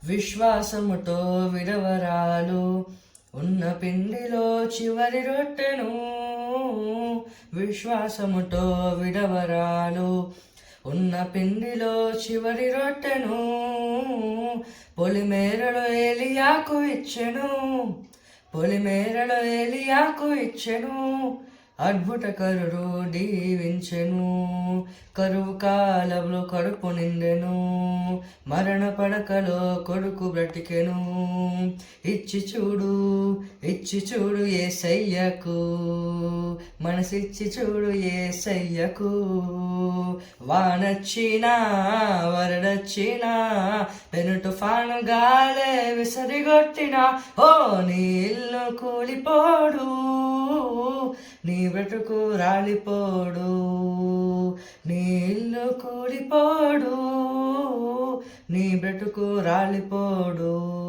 విశ్వాసముతో విడవరాలు ఉన్న పిండిలో చివరి రొట్టెను. విశ్వాసముతో విడవరాలు ఉన్న పిండిలో చివరి రొట్టెను. పొలిమేరలో ఏలియాకు ఇచ్చెను. పొలిమేరలో ఏలియాకు ఇచ్చెను. అద్భుతకరుడు దీవించెను. కరువు కాలంలో కడుపు నిండెను. మరణ పడకలో కొడుకు బ్రతికెను. ఇచ్చి చూడు యేసయ్యకు. మనసిచ్చి చూడు యేసయ్యకు. వానొచ్చినా వరదొచ్చినా పెను తుఫాను గాలే విసిరిగొట్టినా ఓ నీ ఇల్లు కూలిపోడు, నీ బ్రతుకు రాలిపోడు. నీ ఇల్లు కూలిపోడు, నీ బ్రతుకు రాలిపోడు.